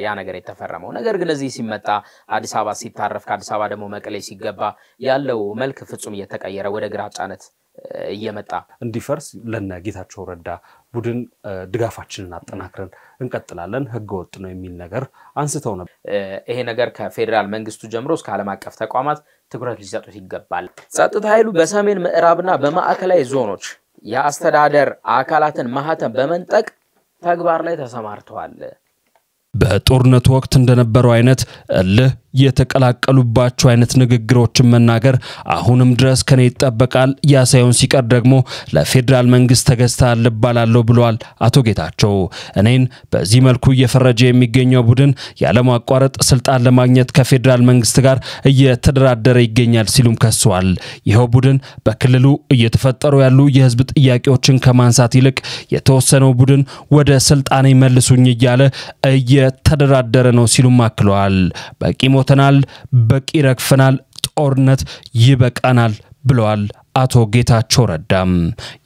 ያ ነገር የተፈረመው ነገር ግን እዚህ ሲመጣ አዲስ አበባ ሲታረፍ ከአዲስ አበባ ደግሞ መቀሌ ሲገባ ያለው መልክ ፍጹም እየተቀየረ ወደ ግራጫነት እየመጣ እንዲፈርስ ለነጌታቸው ረዳ ቡድን ድጋፋችንን አጠናክረን እንቀጥላለን ህገወጥ ነው የሚል ነገር አንስተው ነበር ይሄ ነገር ከፌደራል መንግስቱ ጀምሮ እስከ ዓለም አቀፍ ተቋማት ትኩረት ሊሰጡት ይገባል ጸጥታ ኃይሉ በሰሜን ምዕራብና በማዕከላዊ ዞኖች የአስተዳደር አካላትን ማህተም በመንጠቅ ተግባር ላይ ተሰማርተዋል በጦርነቱ ወቅት እንደነበረው አይነት እልህ የተቀላቀሉባቸው አይነት ንግግሮችን መናገር አሁንም ድረስ ከኔ ይጠበቃል ያሳዩን ሲቀር ደግሞ ለፌደራል መንግስት ተገዝተሃል ልባላለሁ ብለዋል አቶ ጌታቸው እኔን በዚህ መልኩ እየፈረጀ የሚገኘው ቡድን ያለማቋረጥ ስልጣን ለማግኘት ከፌደራል መንግስት ጋር እየተደራደረ ይገኛል ሲሉም ከሰዋል ይሄው ቡድን በክልሉ እየተፈጠሩ ያሉ የህዝብ ጥያቄዎችን ከማንሳት ይልቅ የተወሰነው ቡድን ወደ ስልጣን ይመልሱኝ እያለ እየተደራደረ ነው ሲሉም አክለዋል በቂ ሞተናል በቂ ረክፈናል ጦርነት ይበቃናል ብለዋል አቶ ጌታቸው ረዳም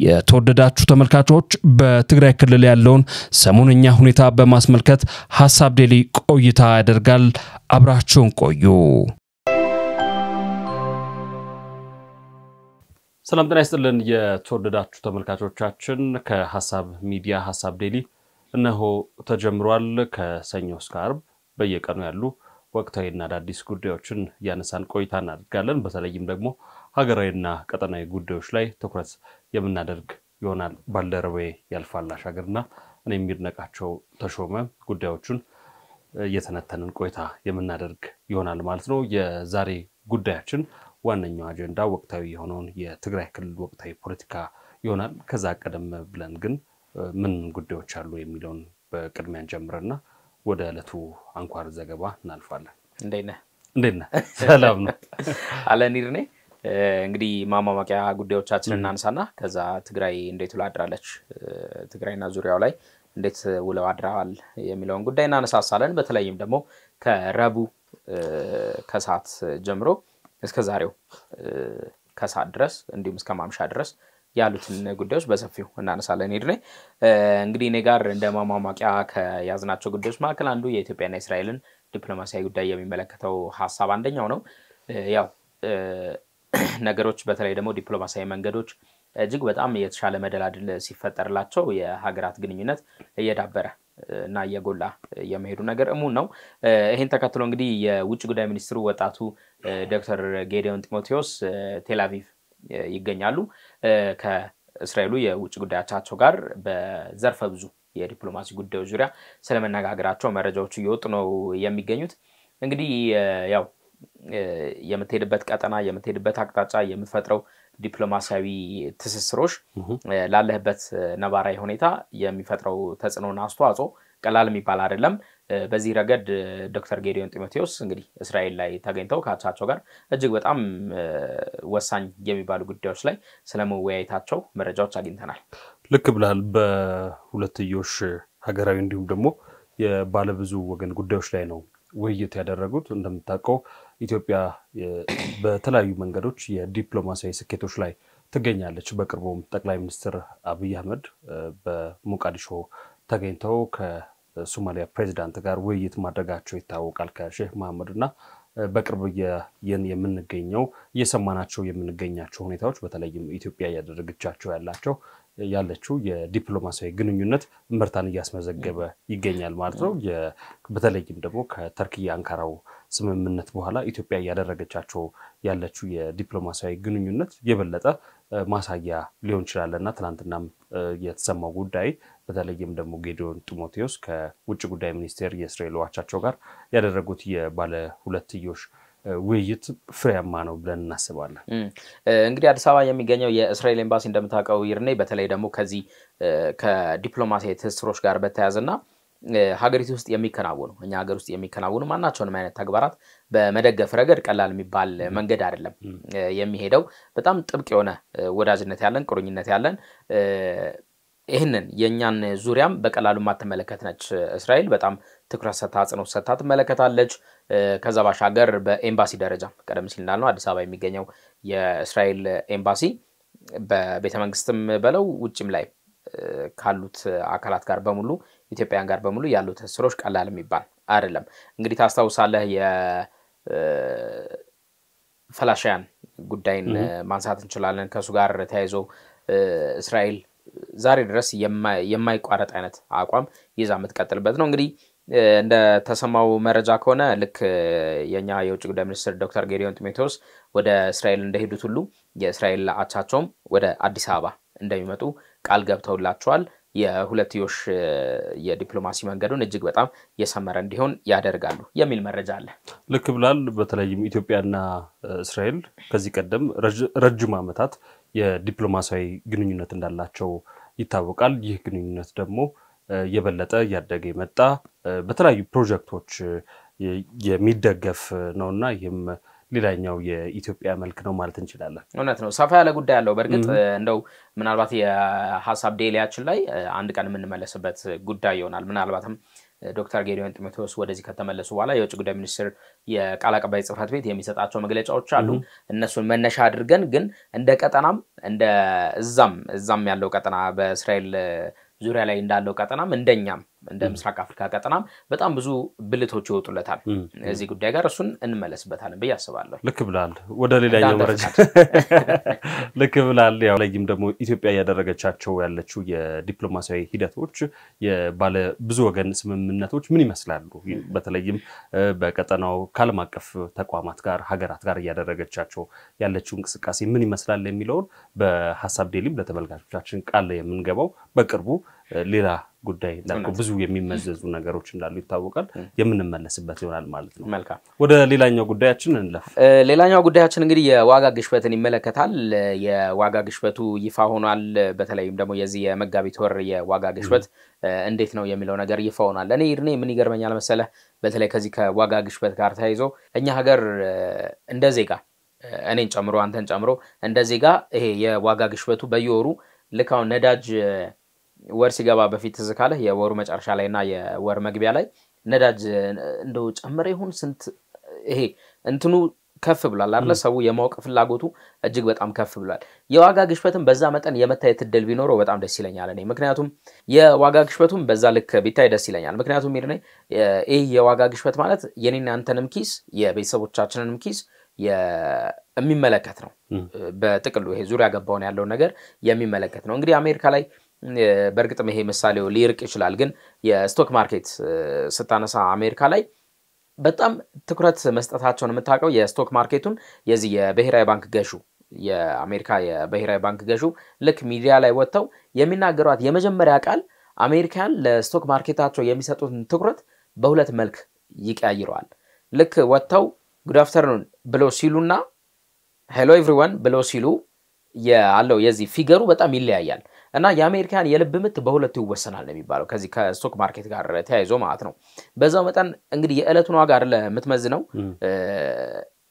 የተወደዳችሁ ተመልካቾች በትግራይ ክልል ያለውን ሰሞንኛ ሁኔታ በማስመልከት ሐሳብ ዴሊ ቆይታ ያደርጋል አብራችሁን ቆዩ ሰላም ጤና ይስጥልን የተወደዳችሁ ተመልካቾቻችን ከሐሳብ ሚዲያ ሐሳብ ዴሊ እነሆ ተጀምሯል ከሰኞ እስከ ዓርብ በየቀኑ ያሉ ወቅታዊና አዳዲስ ጉዳዮችን ያነሳን ቆይታ እናደርጋለን በተለይም ደግሞ ሀገራዊና ቀጠናዊ ጉዳዮች ላይ ትኩረት የምናደርግ ይሆናል ባልደረባዬ ያልፋል አሻገርና እኔም ይድነቃቸው ተሾመ ጉዳዮችን እየተነተንን ቆይታ የምናደርግ ይሆናል ማለት ነው የዛሬ ጉዳያችን ዋነኛው አጀንዳ ወቅታዊ የሆነውን የትግራይ ክልል ወቅታዊ ፖለቲካ ይሆናል ከዛ ቀደም ብለን ግን ምን ጉዳዮች አሉ የሚለውን በቅድሚያ ጀምረና ወደ ዕለቱ አንኳር ዘገባ እናልፋለን እንዴነ ሰላም ነው አለኒርኔ እንግዲህ ማማማቂያ ጉዳዮቻችንን እናንሳና ከዛ ትግራይ እንዴት ውላድራለች ትግራይና ዙሪያው ላይ እንዴት ውለው አድራዋል የሚለውን ጉዳይ እናነሳሳለን በተለይም ደግሞ ከረቡ ከሰዓት ጀምሮ እስከ ዛሬው ከሰዓት ድረስ እንዲሁም እስከ ማምሻ ድረስ ያሉትን ጉዳዮች በሰፊው እናነሳለን ይድኔ እንግዲህ እኔ ጋር እንደማማማቂያ ከያዝናቸው ጉዳዮች መካከል አንዱ የኢትዮጵያና እስራኤልን ዲፕሎማሲያዊ ጉዳይ የሚመለከተው ሐሳብ አንደኛው ነው ያው ነገሮች በተለይ ደግሞ ዲፕሎማሲያዊ መንገዶች እጅግ በጣም የተሻለ መደላድል ሲፈጠርላቸው የሀገራት ግንኙነት እየዳበረ እና እየጎላ የመሄዱ ነገር እሙን ነው ይሄን ተከትሎ እንግዲህ የውጭ ጉዳይ ሚኒስትሩ ወጣቱ ዶክተር ጌዲዮን ጢሞቴዎስ ቴል አቪቭ ይገኛሉ ከእስራኤሉ የውጭ ጉዳያቸው ጋር በዘርፈ ብዙ የዲፕሎማሲ ጉዳዮች ዙሪያ ስለመነጋገራቸው መረጃዎች እየወጡ ነው የሚገኙት እንግዲህ ያው የምትሄድበት ቀጠና የምትሄድበት አቅጣጫ የምትፈጥረው ዲፕሎማሲያዊ ትስስሮች ላለህበት ነባራዊ ሁኔታ የሚፈጥረው ተጽዕኖና አስተዋጽኦ ቀላል የሚባል አይደለም በዚህ ረገድ ዶክተር ጌዲዮን ጢሞቴዎስ እንግዲህ እስራኤል ላይ ተገኝተው ካቻቸው ጋር እጅግ በጣም ወሳኝ የሚባሉ ጉዳዮች ላይ ስለመወያየታቸው መረጃዎች አግኝተናል ልክ ብላል በሁለትዮሽ ሀገራዊ እንዲሁም ደግሞ የባለብዙ ወገን ጉዳዮች ላይ ነው ውይይት ያደረጉት እንደምታውቀው ኢትዮጵያ በተለያዩ መንገዶች የዲፕሎማሲያዊ ስኬቶች ላይ ትገኛለች በቅርቡም ጠቅላይ ሚኒስትር አብይ አህመድ በሞቃዲሾ ተገኝተው ከሶማሊያ ፕሬዝዳንት ጋር ውይይት ማድረጋቸው ይታወቃል ከሼህ መሐመድና በቅርብ የምንገኘው እየሰማናቸው የምንገኛቸው ሁኔታዎች በተለይም ኢትዮጵያ ያደረገቻቸው ያለችው የዲፕሎማሲያዊ ግንኙነት ምርታን እያስመዘገበ ይገኛል ማለት ነው በተለይም ደግሞ ከተርኪያ አንካራው ስምምነት በኋላ ኢትዮጵያ ያደረገቻቸው ያለችው የዲፕሎማሲያዊ ግንኙነት የበለጠ ማሳያ ሊሆን ይችላልና ትናንትናም የተሰማው ጉዳይ በተለይም ደግሞ ጌዲዮን ጢሞቴዎስ ከውጭ ጉዳይ ሚኒስቴር የእስራኤል አቻቸው ጋር ያደረጉት የባለ ሁለትዮሽ ውይይት ፍሬያማ ነው ብለን እናስባለን እንግዲህ አዲስ አበባ የሚገኘው የእስራኤል ኤምባሲ እንደምታውቀው ይርኔ በተለይ ደግሞ ከዚህ ከዲፕሎማሲያዊ ትስስሮች ጋር በተያያዘና ሀገሪቱ ውስጥ የሚከናወኑ እኛ ሀገር ውስጥ የሚከናወኑ ማናቸውንም አይነት ተግባራት በመደገፍ ረገድ ቀላል የሚባል መንገድ አይደለም የሚሄደው በጣም ጥብቅ የሆነ ወዳጅነት ያለን ቁርኝነት ያለን ይሄንን የኛን ዙሪያም በቀላሉ ማተመለከት ነች እስራኤል በጣም ትኩረት ሰጥታ አጽንኦት ሰጥታ ትመለከታለች ከዛ ባሻገር በኤምባሲ ደረጃ ቀደም ሲል እንዳልነው አዲስ አበባ የሚገኘው የእስራኤል ኤምባሲ በቤተ መንግስትም በለው ውጭም ላይ ካሉት አካላት ጋር በሙሉ ኢትዮጵያን ጋር በሙሉ ያሉት ስሮች ቀላል የሚባል አይደለም። እንግዲህ ታስታውሳለህ ፈላሻያን ጉዳይን ማንሳት እንችላለን። ከሱ ጋር ተያይዞ እስራኤል ዛሬ ድረስ የማይቋረጥ አይነት አቋም ይዛ የምትቀጥልበት ነው። እንግዲህ እንደ ተሰማው መረጃ ከሆነ ልክ የኛ የውጭ ጉዳይ ሚኒስትር ዶክተር ጌዲዮን ጢሞቴዎስ ወደ እስራኤል እንደሄዱት ሁሉ የእስራኤል አቻቸውም ወደ አዲስ አበባ እንደሚመጡ ቃል ገብተውላቸዋል። የሁለትዮሽ የዲፕሎማሲ መንገዱን እጅግ በጣም የሰመረ እንዲሆን ያደርጋሉ የሚል መረጃ አለ። ልክ ብላል። በተለይም ኢትዮጵያና እስራኤል ከዚህ ቀደም ረጅም ዓመታት የዲፕሎማሲያዊ ግንኙነት እንዳላቸው ይታወቃል። ይህ ግንኙነት ደግሞ የበለጠ ያደገ የመጣ በተለያዩ ፕሮጀክቶች የሚደገፍ ነውና ይህም ሌላኛው የኢትዮጵያ መልክ ነው ማለት እንችላለን። እውነት ነው። ሰፋ ያለ ጉዳይ አለው። በርግጥ እንደው ምናልባት የሐሳብ ዴሊያችን ላይ አንድ ቀን የምንመለስበት ጉዳይ ይሆናል። ምናልባትም ዶክተር ጌዲዮን ጢሞቴዎስ ወደዚህ ከተመለሱ በኋላ የውጭ ጉዳይ ሚኒስትር የቃል አቀባይ ጽሕፈት ቤት የሚሰጣቸው መግለጫዎች አሉ። እነሱን መነሻ አድርገን ግን እንደ ቀጠናም እንደ እዛም ያለው ቀጠና በእስራኤል ዙሪያ ላይ እንዳለው ቀጠናም እንደኛም እንደ ምስራቅ አፍሪካ ቀጠናም በጣም ብዙ ብልቶች ይወጡለታል። እዚህ ጉዳይ ጋር እሱን እንመለስበታለን ብዬ አስባለሁ። ልክ ብላል። ወደ ሌላኛው መረጃ ልክ ብላል። ያው ለይም ደግሞ ኢትዮጵያ ያደረገቻቸው ያለችው የዲፕሎማሲያዊ ሂደቶች የባለ ብዙ ወገን ስምምነቶች ምን ይመስላሉ? በተለይም በቀጠናው ከዓለም አቀፍ ተቋማት ጋር ሀገራት ጋር ያደረገቻቸው ያለችው እንቅስቃሴ ምን ይመስላል የሚለውን በሐሳብ ዴሊም ለተመልካቾቻችን ቃል የምንገባው በቅርቡ ሌላ ጉዳይ ላልኩ ብዙ የሚመዘዙ ነገሮች እንዳሉ ይታወቃል። የምንመለስበት ይሆናል ማለት ነው። መልካም። ወደ ሌላኛው ጉዳያችን እንለፍ። ሌላኛው ጉዳያችን እንግዲህ የዋጋ ግሽበትን ይመለከታል። የዋጋ ግሽበቱ ይፋ ሆኗል። በተለይም ደግሞ የዚህ የመጋቢት ወር የዋጋ ግሽበት እንዴት ነው የሚለው ነገር ይፋ ሆኗል። እኔ ምን ይገርመኛል መሰለህ፣ በተለይ ከዚህ ከዋጋ ግሽበት ጋር ተያይዞ እኛ ሀገር እንደ ዜጋ እኔን ጨምሮ አንተን ጨምሮ እንደ ዜጋ ይሄ የዋጋ ግሽበቱ በየወሩ ልካው ነዳጅ ወር ሲገባ በፊት ተዝካለ የወሩ መጨረሻ ላይና የወር መግቢያ ላይ ነዳጅ እንደው ጨምረ ይሁን ስንት ይሄ እንትኑ ከፍ ብሏል አይደል? ሰው የማወቅ ፍላጎቱ እጅግ በጣም ከፍ ብሏል። የዋጋ ግሽበትን በዛ መጠን የመታየት እድል ቢኖረው በጣም ደስ ይለኛል እኔ። ምክንያቱም የዋጋ ግሽበቱን በዛ ልክ ቢታይ ደስ ይለኛል። ምክንያቱም ይሄ የዋጋ ግሽበት ማለት የኔና አንተንም ኪስ የቤተሰቦቻችንንም ኪስ የሚመለከት ነው። በጥቅሉ ይሄ ዙሪያ ገባውን ያለው ነገር የሚመለከት ነው። እንግዲህ አሜሪካ ላይ በርግጥም ይሄ ምሳሌው ሊርቅ ይችላል፣ ግን የስቶክ ማርኬት ስታነሳ አሜሪካ ላይ በጣም ትኩረት መስጠታቸውን የምታውቀው የስቶክ ማርኬቱን የዚህ የብሔራዊ ባንክ ገሹ የአሜሪካ የብሔራዊ ባንክ ገሹ ልክ ሚዲያ ላይ ወጥተው የሚናገሯት የመጀመሪያ ቃል አሜሪካን ለስቶክ ማርኬታቸው የሚሰጡትን ትኩረት በሁለት መልክ ይቀያይረዋል። ልክ ወጥተው ጉድ አፍተርኑን ብለው ሲሉና ሄሎ ኤቭሪዋን ብለው ሲሉ ያለው የዚህ ፊገሩ በጣም ይለያያል እና የአሜሪካን የልብ ምት በሁለቱ ይወሰናል ነው የሚባለው ከዚህ ከስቶክ ማርኬት ጋር ተያይዞ ማለት ነው። በዛው መጠን እንግዲህ የዕለቱን ዋጋ አይደለ የምትመዝነው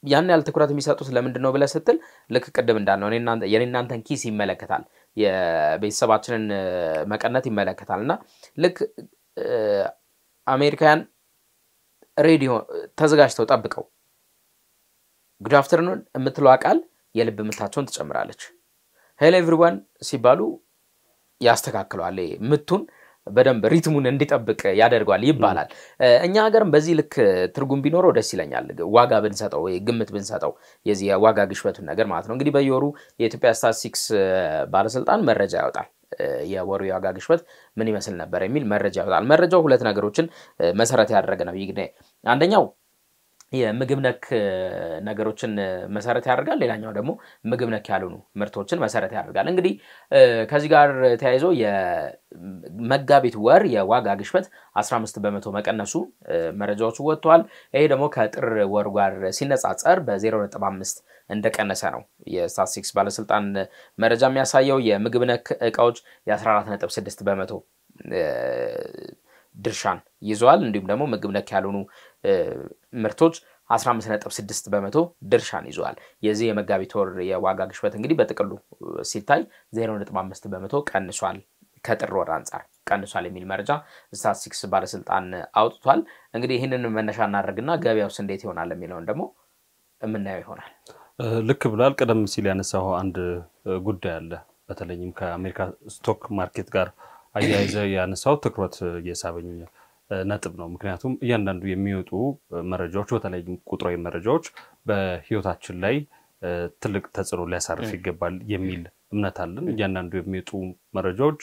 ያን ያህል ትኩረት የሚሰጡት ለምንድን ነው ብለህ ስትል ልክ ቅድም እንዳልነው የኔናንተን ኪስ ይመለከታል፣ የቤተሰባችንን መቀነት ይመለከታልና ልክ አሜሪካን ሬዲዮ ተዘጋጅተው ጠብቀው ጉድ አፍተርኑን የምትለው ቃል የልብ ምታቸውን ትጨምራለች። ሄሎ ኤቭሪዋን ሲባሉ ያስተካክለዋል፣ ምቱን በደንብ ሪትሙን እንዲጠብቅ ያደርጋል ይባላል። እኛ ሀገርም በዚህ ልክ ትርጉም ቢኖረው ደስ ይለኛል። ዋጋ ብንሰጠው ወይ ግምት ብንሰጠው የዚህ የዋጋ ግሽበቱን ነገር ማለት ነው። እንግዲህ በየወሩ የኢትዮጵያ ስታቲስቲክስ ባለስልጣን መረጃ ያወጣል። የወሩ የዋጋ ግሽበት ምን ይመስል ነበር የሚል መረጃ ያወጣል። መረጃው ሁለት ነገሮችን መሰረት ያደረገ ነው። አንደኛው የምግብ ነክ ነገሮችን መሰረት ያደርጋል፣ ሌላኛው ደግሞ ምግብ ነክ ያልሆኑ ምርቶችን መሰረት ያደርጋል። እንግዲህ ከዚህ ጋር ተያይዞ የመጋቢት ወር የዋጋ ግሽበት 15% መቀነሱ መረጃዎች ወጥተዋል። ይሄ ደግሞ ከጥር ወር ጋር ሲነጻጸር በ0.5 እንደቀነሰ ነው የስታቲስቲክስ ባለስልጣን መረጃ የሚያሳየው። የምግብ ነክ እቃዎች የ14.6% ድርሻን ይዟል። እንዲሁም ደግሞ ምግብ ነክ ያልሆኑ ምርቶች 15.6% ድርሻን ይዟል። የዚህ የመጋቢት ወር የዋጋ ግሽበት እንግዲህ በጥቅሉ ሲታይ 0.5% ቀንሷል፣ ከጥር ወር አንፃር ቀንሷል የሚል መረጃ ስታቲስቲክስ ባለስልጣን አውጥቷል። እንግዲህ ይህንን መነሻ እናደርግና ገበያውስ እንዴት ይሆናል የሚለውን ደግሞ የምናየው ይሆናል። ልክ ብላል። ቀደም ሲል ያነሳው አንድ ጉዳይ አለ። በተለይም ከአሜሪካ ስቶክ ማርኬት ጋር አያይዘ ያነሳው ትኩረት የሳበኝ ነጥብ ነው ምክንያቱም እያንዳንዱ የሚወጡ መረጃዎች በተለይ ቁጥራዊ መረጃዎች በህይወታችን ላይ ትልቅ ተጽዕኖ ሊያሳርፍ ይገባል የሚል እምነት አለን እያንዳንዱ የሚወጡ መረጃዎች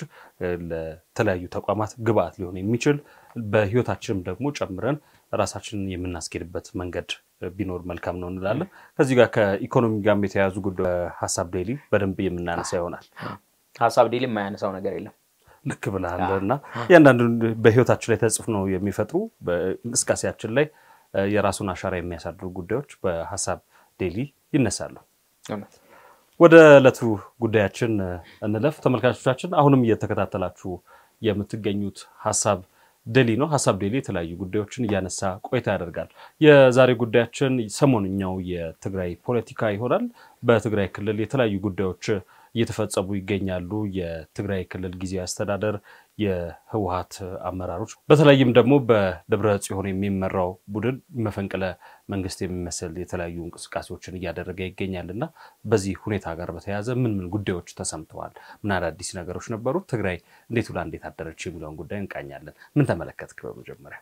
ለተለያዩ ተቋማት ግብአት ሊሆን የሚችል በህይወታችንም ደግሞ ጨምረን ራሳችንን የምናስኬድበት መንገድ ቢኖር መልካም ነው እንላለን ከዚህ ጋር ከኢኮኖሚ ጋር የተያያዙ ጉዳይ ሐሳብ ዴይሊ በደንብ የምናነሳ ይሆናል ሐሳብ ዴይሊ የማያነሳው ነገር የለም ልክ ብለሃልና ያንዳንዱ በህይወታችን ላይ ተጽዕኖ የሚፈጥሩ በእንቅስቃሴያችን ላይ የራሱን አሻራ የሚያሳድሩ ጉዳዮች በሐሳብ ዴይሊ ይነሳሉ ወደ ለቱ ጉዳያችን እንለፍ ተመልካቾቻችን አሁንም እየተከታተላችሁ የምትገኙት ሐሳብ ዴይሊ ነው ሐሳብ ዴይሊ የተለያዩ ጉዳዮችን ያነሳ ቆይታ ያደርጋል የዛሬ ጉዳያችን ሰሞንኛው የትግራይ ፖለቲካ ይሆናል በትግራይ ክልል የተለያዩ ጉዳዮች እየተፈጸሙ ይገኛሉ የትግራይ ክልል ጊዜያዊ አስተዳደር የህወሓት አመራሮች በተለይም ደግሞ በደብረ ጽዮን የሚመራው ቡድን መፈንቅለ መንግስት የሚመስል የተለያዩ እንቅስቃሴዎችን እያደረገ ይገኛልና በዚህ ሁኔታ ጋር በተያያዘ ምን ጉዳዮች ተሰምተዋል ምን አዳዲስ ነገሮች ነበሩ ትግራይ እንዴት አደረች የሚለውን ጉዳይ እንቃኛለን ምን ተመለከትክ በመጀመሪያ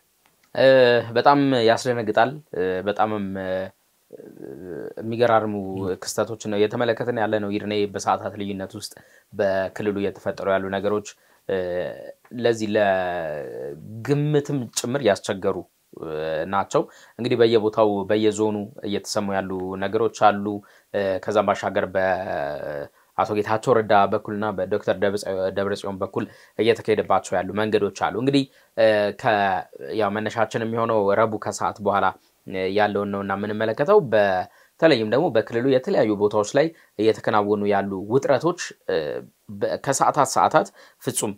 በጣም ያስደነግጣል በጣምም የሚገራርሙ ክስተቶች ነው የተመለከተን ያለ ነው ይርኔ በሰዓታት ልዩነት ውስጥ በክልሉ እየተፈጠሩ ያሉ ነገሮች ለዚህ ለግምትም ጭምር ያስቸገሩ ናቸው እንግዲህ በየቦታው በየዞኑ እየተሰሙ ያሉ ነገሮች አሉ ከዛም ባሻገር በአቶ ጌታቸው ረዳ በኩልና በዶክተር ደብረጽዮን በኩል እየተከሄደባቸው ያሉ መንገዶች አሉ እንግዲህ ያው መነሻችን የሚሆነው ረቡ ከሰዓት በኋላ ያለው ነውና ምን መለከተው በተለይም ደግሞ በክልሉ የተለያዩ ቦታዎች ላይ እየተከናወኑ ያሉ ውጥረቶች ከሰዓታት ፍጹም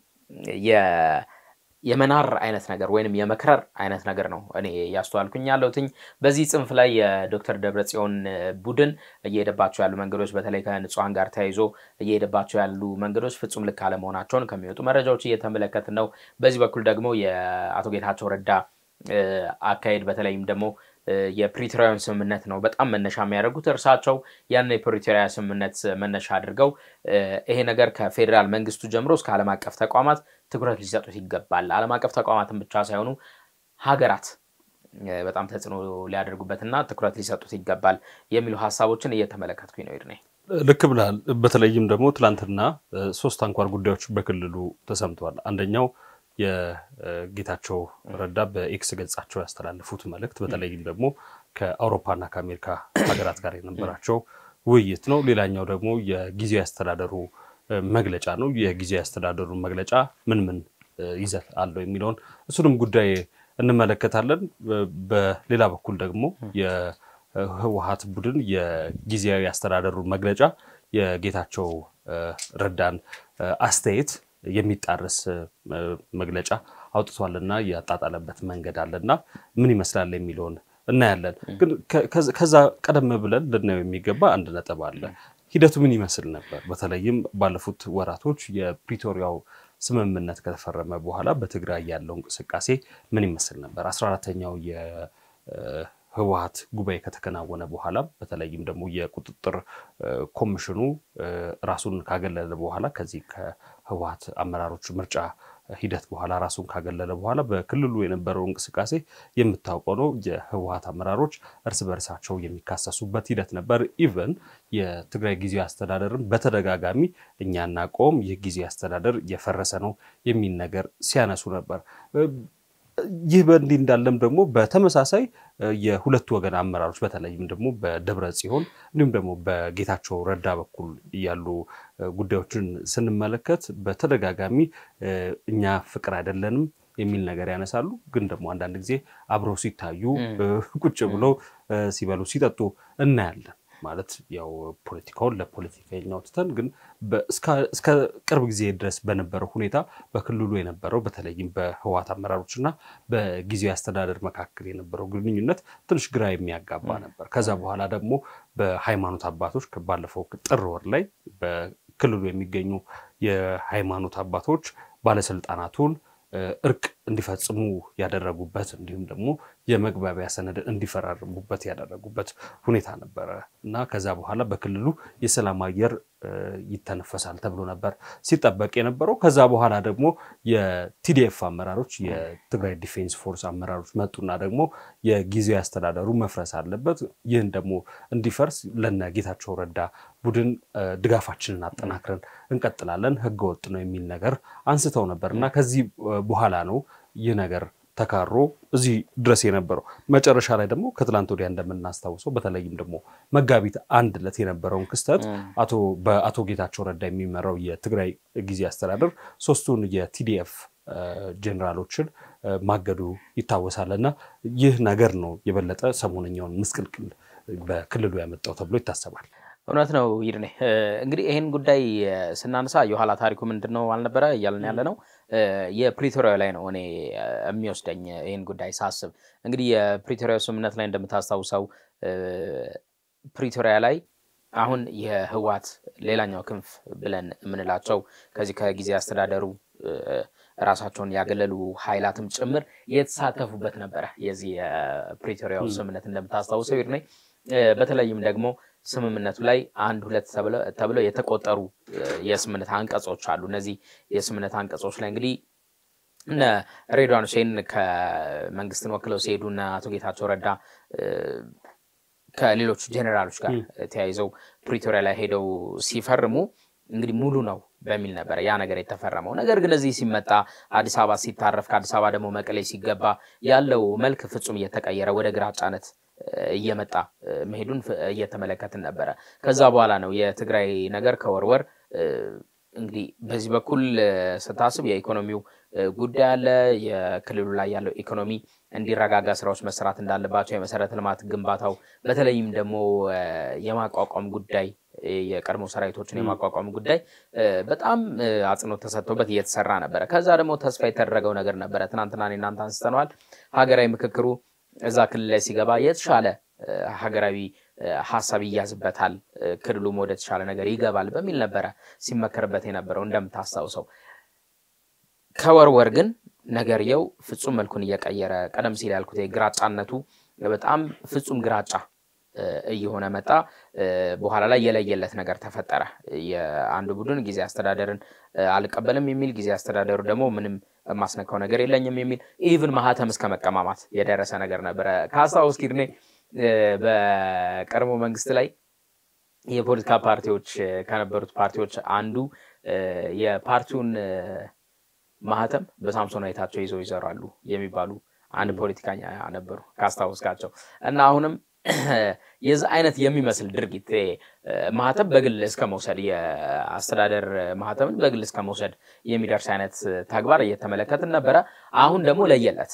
የመናር አይነት ነገር ወይንም የመክረር አይነት ነገር ነው እኔ ያስተዋልኩኝ ያለውትኝ በዚህ ጽንፍ ላይ የዶክተር ደብረጽዮን ቡድን እየሄደባቸው ያሉ መንገዶች በተለይ ከንጹሃን ጋር ተያይዞ እየሄደባቸው ያሉ መንገዶች ፍጹም ልክ አለመሆናቸውን ከሚወጡ መረጃዎች እየተመለከትን ነው በዚህ በኩል ደግሞ የአቶ ጌታቸው ረዳ አካሄድ በተለይም ደግሞ የፕሪቶሪያን ስምምነት ነው በጣም መነሻ የሚያደርጉት እርሳቸው ያን የፕሪቶሪያ ስምምነት መነሻ አድርገው ይሄ ነገር ከፌደራል መንግስቱ ጀምሮ እስከ ዓለም አቀፍ ተቋማት ትኩረት ሊሰጡት ይገባል ዓለም አቀፍ ተቋማትን ብቻ ሳይሆኑ ሀገራት በጣም ተጽዕኖ ሊያደርጉበትና ትኩረት ሊሰጡት ይገባል የሚሉ ሐሳቦችን እየተመለከትኩኝ ነው ይርኔ ልክ ብለሃል በተለይም ደግሞ ትላንትና ሶስት አንኳር ጉዳዮች በክልሉ ተሰምተዋል አንደኛው የጌታቸው ረዳ በኤክስ ገጻቸው ያስተላልፉት መልእክት በተለይም ደግሞ ከአውሮፓና ከአሜሪካ ሀገራት ጋር የነበራቸው ውይይት ነው ሌላኛው ደግሞ የጊዜያዊ አስተዳደሩ መግለጫ ነው የጊዜያዊ አስተዳደሩ መግለጫ ምን ይዘት አለው የሚለውን እሱንም ጉዳይ እንመለከታለን በሌላ በኩል ደግሞ የህወሓት ቡድን የጊዜያዊ አስተዳደሩ መግለጫ የጌታቸው ረዳን አስተያየት የሚጣርስ መግለጫ አውጥቷልና ያጣጣለበት መንገድ አለና ምን ይመስላል የሚለውን እናያለን ግን ከዛ ቀደም ብለን ልናየው የሚገባ አንድ ነጥብ አለ ሂደቱ ምን ይመስል ነበር በተለይም ባለፉት ወራቶች የፕሪቶሪያው ስምምነት ከተፈረመ በኋላ በትግራይ ያለው እንቅስቃሴ ምን ይመስል ነበር 14ኛው የህወሓት ጉባኤ ከተከናወነ በኋላ በተለይም ደግሞ የቁጥጥር ኮሚሽኑ ራሱን ካገለለ በኋላ ከዚህ ከህወሓት አመራሮች ምርጫ ሂደት በኋላ ራሱን ካገለለ በኋላ በክልሉ የነበረው እንቅስቃሴ የምታውቀው ነው የህወሓት አመራሮች እርስ በርሳቸው የሚካሰሱበት ሂደት ነበር ኢቭን የትግራይ ጊዜያዊ አስተዳደርን በተደጋጋሚ እኛና ቆም የጊዜያዊ አስተዳደር የፈረሰ ነው የሚል ነገር ሲያነሱ ነበር ይህ በእንዲህ እንዳለም ደግሞ በተመሳሳይ የሁለቱ ወገን አመራሮች በተለይም ደግሞ በደብረ ጽዮን እንዲሁም ደግሞ በጌታቸው ረዳ በኩል ያሉ ጉዳዮችን ስንመለከት በተደጋጋሚ እኛ ፍቅር አይደለንም የሚል ነገር ያነሳሉ ግን ደግሞ አንዳንድ ጊዜ አብረው ሲታዩ ቁጭ ብለው ሲበሉ ሲጠጡ እናያለን ማለት ያው ፖለቲካውን ለፖለቲከኛው ተተን ግን እስከ ቅርብ ጊዜ ድረስ በነበረው ሁኔታ በክልሉ የነበረው በተለይም በህወሓት አመራሮችና በጊዜያዊ አስተዳደር መካከል የነበረው ግንኙነት ትንሽ ግራ የሚያጋባ ነበር ከዛ በኋላ ደግሞ በሃይማኖት አባቶች ባለፈው ጥር ወር ላይ በክልሉ የሚገኙ የሃይማኖት አባቶች ባለስልጣናቱን እርቅ እንዲፈጽሙ ያደረጉበት እንዲሁም ደግሞ የመግባቢያ ሰነድ እንዲፈራረሙበት ያደረጉበት ሁኔታ ነበረ እና ከዛ በኋላ በክልሉ የሰላም አየር ይተነፈሳል ተብሎ ነበር ሲጠበቅ የነበረው ከዛ በኋላ ደግሞ የቲዲኤፍ አመራሮች የትግራይ ዲፌንስ ፎርስ አመራሮች መጡና ደግሞ የጊዜያዊ አስተዳደሩ መፍረስ አለበት ይህን ደግሞ እንዲፈርስ ለነጌታቸው ረዳ ቡድን ድጋፋችንን አጠናክረን እንቀጥላለን ህገወጥ ነው የሚል ነገር አንስተው ነበርና ከዚህ በኋላ ነው ይህ ነገር ተካሮ እዚህ ድረስ የነበረው መጨረሻ ላይ ደግሞ ከትላንት ወዲያ እንደምናስተዋውሰው በተለይም ደግሞ መጋቢት አንድ ለት የነበረውን ክስተት በአቶ ጌታቸው ረዳ የሚመራው የትግራይ ጊዜያዊ አስተዳደር ሶስቱን የቲዲኤፍ ጀነራሎችን ማገዱ ይታወሳልና ይህ ነገር ነው የበለጠ ሰሞነኛውን ምስቅልቅል በክልሉ ያመጣው ተብሎ ይታሰባል እውነት ነው ይርኔ እንግዲህ ይሄን ጉዳይ ስናነሳ የኋላ ታሪኩ ምንድነው አልነበረ እያልን ያለ ነው የፕሪቶሪያ ላይ ነው እኔ የሚወስደኝ ይሄን ጉዳይ ሳስብ እንግዲህ የፕሪቶሪያ ስምምነት ላይ እንደምታስታውሰው ፕሪቶሪያ ላይ አሁን የህዋት ሌላኛው ክንፍ ብለን ምንላቸው ከዚህ ከጊዜ አስተዳደሩ ራሳቸውን ያገለሉ ኃይላትም ጭምር የተሳተፉበት ነበር የዚህ የፕሪቶሪያው ስምምነት እንደምታስታውሰው ይርኔ በተለይም ደግሞ ስምምነቱ ላይ 1-2 ተብለው የተቆጠሩ የስምምነት አንቀጾች አሉ እነዚህ የስምምነት አንቀጾች ላይ እንግዲህ እነ ሬድዋን ሁሴን ከመንግስትን ወክለው ሲሄዱና አቶ ጌታቸው ረዳ ከሌሎች ጄኔራሎች ጋር ተያይዘው ፕሪቶሪያ ላይ ሄደው ሲፈርሙ እንግዲህ ሙሉ ነው በሚል ነበር ያ ነገር የተፈረመው ነገር ግን እዚህ ሲመጣ አዲስ አበባ ሲታረፍ ከአዲስ አበባ ደግሞ መቀሌ ሲገባ ያለው መልክ ፍጹም እየተቀየረ ወደ ግራጫነት እየመጣ መሄዱን እየተመለከትን ነበር ከዛ በኋላ ነው የትግራይ ነገር ከወርወር እንግዲህ በዚህ በኩል ስታስብ የኢኮኖሚው ጉዳይ አለ የክልሉ ላይ ያለው ኢኮኖሚ እንዲረጋጋ ስራዎች መስራት እንዳለባቸው የመሰረተ ልማት ግንባታው በተለይም ደግሞ የማቋቋም ጉዳይ የቀድሞ ሰራዊቶችን የማቋቋም ጉዳይ በጣም አጽንኦት ተሰጥቶበት እየተሰራ ነበር ከዛ ደግሞ ተስፋ የተደረገው ነገር ነበር ትናንትና እናንተ አንስተናል ሀገራዊ ምክክሩ እዛ ክልል ላይ ሲገባ የተሻለ ሀገራዊ ሐሳብ ይያዝበታል ክልሉ ወደ ተሻለ ነገር ይገባል በሚል ነበር ሲመከርበት የነበረው እንደምታስታውሰው ከወርወር ግን ነገርየው ፍጹም መልኩን እየቀየረ ቀደም ሲል ያልኩት የግራጫነቱ በጣም ፍጹም ግራጫ እየሆነ መጣ በኋላ ላይ የለየለት ነገር ተፈጠረ የአንድ ቡድን ጊዜ አስተዳደርን አልቀበልም የሚል ጊዜ አስተዳደሩ ደግሞ ምንም ማስነካው ነገር የለኝም የሚል ኢቭን ማህተም እስከ መቀማማት የደረሰ ነገር ነበር ካሳውስ ኪርኔ በቀድሞ መንግስት ላይ የፖለቲካ ፓርቲዎች ከነበሩት ፓርቲዎች አንዱ የፓርቲውን ማህተም በሳምሶናይታቸው ይዘው ይዘራሉ የሚባሉ አንድ ፖለቲከኛ ነበሩ ካስታውስካቸው እና አሁንም የዛ አይነት የሚመስል ድርጊት ማህተም በግል እስከ መውሰድ የአስተዳደር ማህተምን በግል እስከ መውሰድ የሚደርስ አይነት ተግባር እየተመለከትን ነበር አሁን ደግሞ ለየለት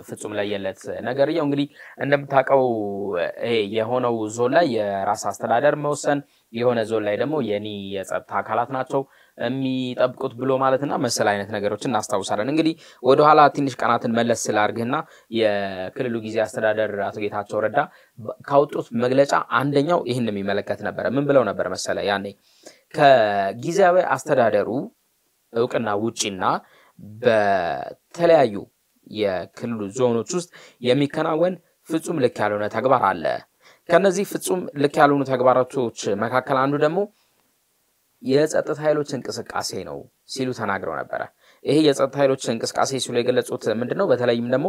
ፍጹም ለየለት ነገር ይው እንግዲህ እንደምታቀው የሆነው ዞን ላይ የራስ አስተዳደር መወሰን የሆነ ዞን ላይ ደግሞ የኒ የጸጥታ አካላት ናቸው የሚጠብቁት ብሎ ማለትና መሰል አይነት ነገሮችን እናስታውሳለን እንግዲህ ወደ ኋላ ትንሽ ቀናትን መለስ ስላርግና የክልሉ ጊዜ አስተዳደር አቶ ጌታቸው ረዳ ካውጡት መግለጫ አንደኛው ይሄን የሚመለከት ነበር ምን ብለው ነበር መሰለ ያኔ ከጊዜያዊ አስተዳደሩ እውቅና ውጪና በተለያዩ የክልሉ ዞኖች ውስጥ የሚከናወን ፍጹም ልክ ያልሆነ ተግባር አለ ከነዚህ ፍጹም ልክ ያልሆኑ ተግባራቶች መካከል አንዱ ደግሞ የጸጥታ ኃይሎች እንቅስቃሴ ነው ሲሉ ተናግረው ነበር ይሄ የጸጥታ ኃይሎች እንቅስቃሴ ሲሉ የገለጹት ምንድነው በተለይም ደግሞ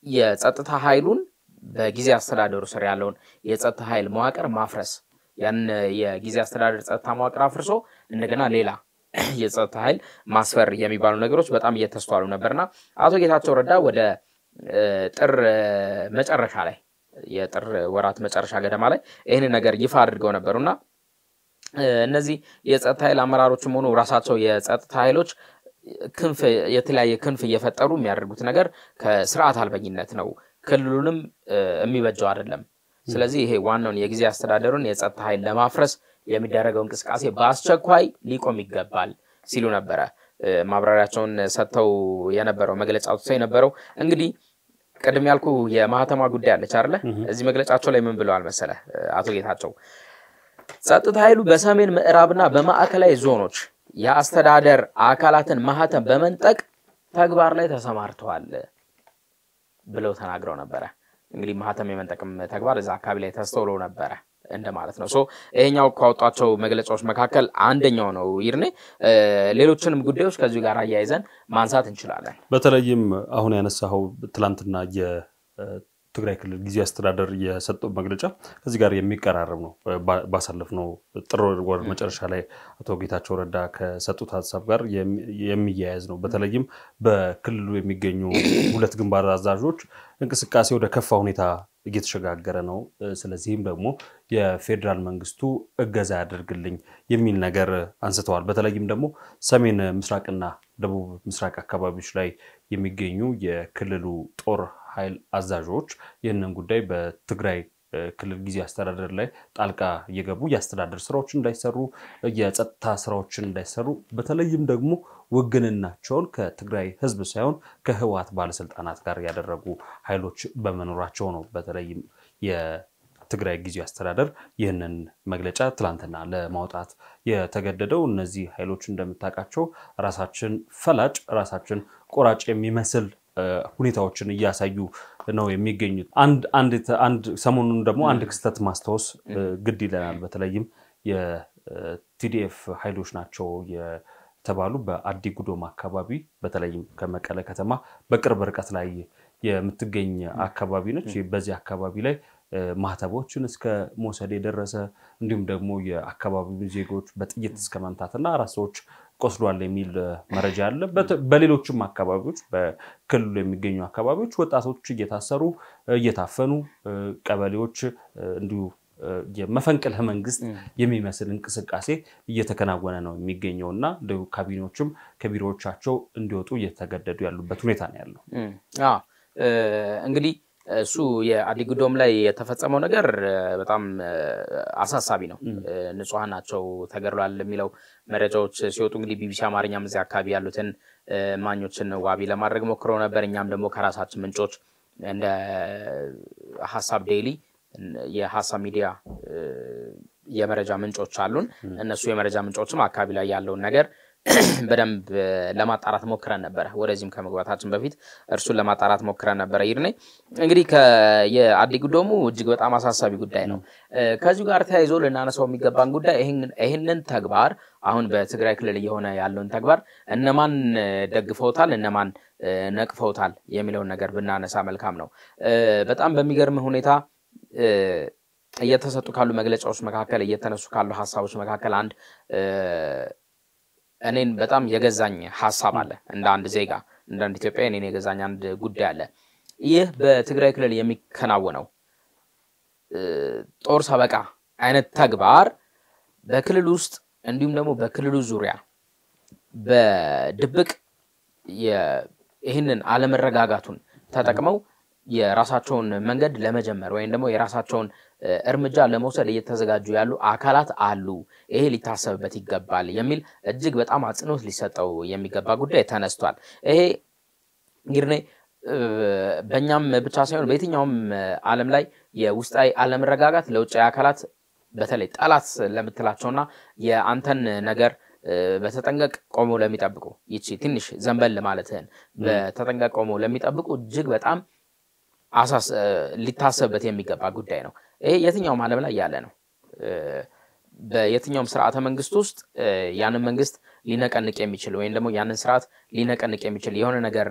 የጸጥታ ኃይሉን በጊዜ አስተዳደሩ ስር ያለውን የጸጥታ ኃይል መዋቅር ማፍረስ ያን የጊዜ አስተዳደር ጸጥታ መዋቅር አፍርሶ እንደገና ሌላ የጸጥታ ኃይል ማስፈር የሚባሉ ነገሮች በጣም እየተስተዋሉ ነበርና አቶ ጌታቸው ረዳ ወደ ጥር መጨረሻ ላይ የጥር ወራት መጨረሻ ገደማ ላይ ይሄን ነገር ይፋ አድርገው ነበርና እነዚህ የጸጥታ ኃይል አመራሮችም ሆኑ ራሳቸው የጸጥታ ኃይሎች ክንፍ የተለያየ ክንፍ እየፈጠሩ የሚያደርጉት ነገር ከስርዓት አልበኝነት ነው ክልሉንም የሚበጀው አይደለም ስለዚህ ይሄ ዋናውን የጊዜ አስተዳደሩን የጸጥታ ኃይል ለማፍረስ የሚደረገው እንቅስቃሴ በአስቸኳይ ሊቆም ይገባል ሲሉ ነበር ማብራሪያቸውን ሰጥተው የነበረው መግለጫው የነበረው እንግዲህ ቀደም ያልኩ የማህተማ ጉዳይ አለች አይደለ እዚህ መግለጫቸው ላይ ምን ብለዋል መሰለ አቶ ጌታቸው ጸጥታ ኃይሉ በሰሜን ምዕራብና በማዕከላዊ ዞኖች የአስተዳደር አካላትን ማህተም በመንጠቅ ተግባር ላይ ተሰማርተዋል ብለው ተናግረው ነበር እንግዲህ ማህተም የመንጠቅም ተግባር እዛ አካባቢ ላይ ተስተውሎ ነበር እንደማለት ነው ሶ ይሄኛው ካወጣቸው መግለጫዎች መካከል አንደኛው ነው ይርኔ ሌሎችንም ጉዳዮች ከዚህ ጋር አያይዘን ማንሳት እንችላለን በተለይም አሁን ያነሳው ትላንትና የትግራይ ክልል ጊዜያዊ አስተዳደር የሰጠው መግለጫ ከዚህ ጋር የሚቀራረብ ነው ባሳለፍነው ጥር ወር መጨረሻ ላይ አቶ ጌታቸው ረዳ ከሰጡት ሐሳብ ጋር የሚያያዝ ነው በተለይም በክልሉ የሚገኙ ሁለት ግንባር አዛዦች እንቅስቃሴ ወደ ከፋ ሁኔታ እየተሸጋገረ ነው ስለዚህም ደግሞ የፌደራል መንግስቱ እገዛ ያደርግልኝ የሚል ነገር አንስተዋል በተለይም ደግሞ ሰሜን ምስራቅና ደቡብ ምስራቅ አካባቢዎች ላይ የሚገኙ የክልሉ ጦር ኃይል አዛዦች ይህንን ጉዳይ በትግራይ ክልል ጊዜ አስተዳደር ላይ ጣልቃ እየገቡ ያስተዳደር ስራዎች እንዳይሰሩ የጸጥታ ስራዎች እንዳይሰሩ በተለይም ደግሞ ወግንናቸውን ከትግራይ ህዝብ ሳይሆን ከህወሓት ባለስልጣናት ጋር ያደረጉ ኃይሎች በመኖራቸው ነው በተለይም የትግራይ ጊዜ አስተዳደር ይህንን መግለጫ ትላንትና ለማውጣት የተገደደው እነዚህ ኃይሎች እንደምታውቃቸው ራሳችን ፈላጭ ራሳችን ቆራጭ የሚመስል ሁኔታዎችን እያሳዩ ነው የሚገኙት አንድ ሰሞኑን ደግሞ አንድ ክስተት ማስተዋወስ ግድ ይለናል በተለይም የቲዲኤፍ ኃይሎች ናቸው የተባሉ በአዲ ጉዶም አካባቢ በተለይም ከመቀለ ከተማ በቅርብ ርቀት ላይ የምትገኝ አካባቢ ነች በዚህ አካባቢ ላይ ማህተቦችን እስከ ሞሰድ የደረሰ እንዲሁም ደግሞ የአካባቢው ዜጎች በጥይት እስከ መምታትና ራሶች ቆስሏል የሚል መረጃ አለ በሌሎችም አካባቢዎች በክልሉ የሚገኙ አካባቢዎች ወጣቶች እየታሰሩ እየታፈኑ ቀበሌዎች እንዲሁ የመፈንቅለ መንግስት የሚመስል እንቅስቃሴ እየተከናወነ ነው የሚገኘውና ካቢኔዎችም ከቢሮዎቻቸው እንዲወጡ እየተገደዱ ያሉበት ሁኔታ ነው ያለው እንግዲህ እሱ የአዲጉዶም ላይ የተፈጸመው ነገር በጣም አሳሳቢ ነው ንጹሃን ናቸው ተገርሏል የሚለው መረጃዎች ሲወጡ እንግዲህ ቢቢሲ አማርኛም እዚህ አካባቢ ያሉትን ማኞችን ዋቢ ለማድረግ ሞክረው ነበር እኛም ደግሞ ከራሳችን ምንጮች እንደ ሐሳብ ዴይሊ የሐሳብ ሚዲያ የመረጃ ምንጮች አሉን እነሱ የመረጃ ምንጮችም አካባቢ ላይ ያለው ነገር በደንብ ለማጣራት ሞክረን ነበር ወደዚህም ከመግባታችን በፊት እርሱን ለማጣራት ሞክረን ነበር ይርኔ እንግዲህ የአዲጉዶሙ እጅግ በጣም አሳሳቢ ጉዳይ ነው ከዚህ ጋር ተያይዞ ለናነሳው የሚገባን ጉዳይ ይሄንን ተግባር አሁን በትግራይ ክልል የሆነ ያለውን ተግባር እነማን ደግፈውታል እነማን ነቅፈውታል የሚለውን ነገር ብናነሳ መልካም ነው በጣም በሚገርም ሁኔታ እየተሰጡ ካሉ መግለጫዎች መካከል እየተነሱ ካሉ ሐሳቦች መካከል አንድ እኔን በጣም የገዛኝ ሐሳብ አለ እንደ አንድ ዜጋ እንደ አንድ ኢትዮጵያዊ እኔን የገዛኝ አንድ ጉዳይ አለ ይህ በትግራይ ክልል የሚከናወነው ጦር ሰበቃ አይነት ተግባር በክልል ውስጥ እንዲሁም ደግሞ በክልሉ ዙሪያ በድብቅ ይህንን አለመረጋጋቱን ተጠቅመው የራሳቸውን መንገድ ለመጀመር ወይም ደግሞ የራሳቸውን እርምጃ ለመውሰድ እየተዘጋጁ ያሉ አካላት አሉ ይሄ ሊታሰብበት ይገባል የሚል እጅግ በጣም አጽንኦት ሊሰጠው የሚገባ ጉዳይ ተነስቷል ይሄ እንግዲህ በእኛም ብቻ ሳይሆን በየትኛውም ዓለም ላይ የውስጣዊ አለመረጋጋት ለውጫዊ አካላት በተለይ ጠላት ለምትላቸውና የአንተን ነገር በተጠንቀቅ ቆሞ ለሚጠብቁ ይቺ ትንሽ ዘንበል ማለትህን በተጠንቀቅ ቆሞ ለሚጠብቁ እጅግ በጣም ሊታሰብበት የሚገባ ጉዳይ ነው ይሄ የትኛውም ዓለም ላይ ያለ ነው በየትኛውም ስርዓተ መንግስት ውስጥ ያንን መንግስት ሊነቀንቅ የሚችል ወይም ደግሞ ያንን ስርዓት ሊነቀንቅ የሚችል የሆነ ነገር